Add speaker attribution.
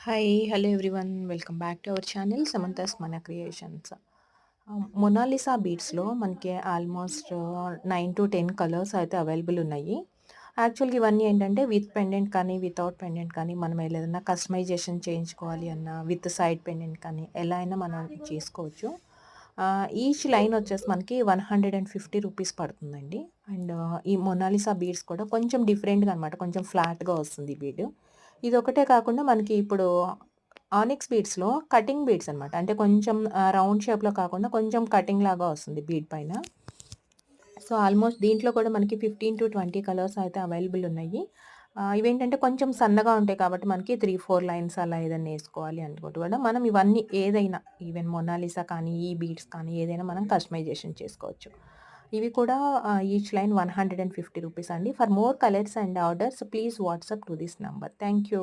Speaker 1: Hi! Hello everyone. Welcome back to our channel Samantha's మన creations. Mona Lisa బీడ్స్‌లో మనకి almost 9-10 colours అయితే available ఉన్నాయి. యాక్చువల్‌గా ఇవన్నీ ఏంటంటే విత్ పెండెంట్ కానీ, వితౌట్ పెండెంట్ కానీ మనం ఏదైనా కస్టమైజేషన్ చేయించుకోవాలి అన్నా, విత్ సైడ్ పెండెంట్ కానీ ఎలా అయినా మనం చేసుకోవచ్చు. ఈచ్ లైన్ వచ్చేసి మనకి 150 రూపీస్ పడుతుందండి. అండ్ ఈ మొనాలిసా బీడ్స్ కూడా కొంచెం డిఫరెంట్‌గా అనమాట. కొంచెం ఫ్లాట్‌గా వస్తుంది ఈ బీడ్. ఇదొకటే కాకుండా మనకి ఇప్పుడు ఆనిక్స్ బీడ్స్‌లో కటింగ్ బీడ్స్ అనమాట. అంటే కొంచెం రౌండ్ షేప్‌లో కాకుండా కొంచెం కటింగ్ లాగా వస్తుంది బీడ్ పైన. సో, ఆల్మోస్ట్ దీంట్లో కూడా మనకి 15-20 కలర్స్ అయితే అవైలబుల్ ఉన్నాయి. ఇవేంటంటే కొంచెం సన్నగా ఉంటాయి కాబట్టి మనకి 3, 4 లైన్స్ అలా ఏదన్నా ఏసుకోవాలి అనుకుంటే కూడా మనం ఇవన్నీ ఏదైనా ఈవెన్ మొనాలిసా కానీ, ఈ బీడ్స్ కానీ ఏదైనా మనం కస్టమైజేషన్ చేసుకోవచ్చు. ఇవి కూడా ఈచ్ లైన్ 150 రూపీస్ అండి. For more colours and orders please WhatsApp to this number. Thank you.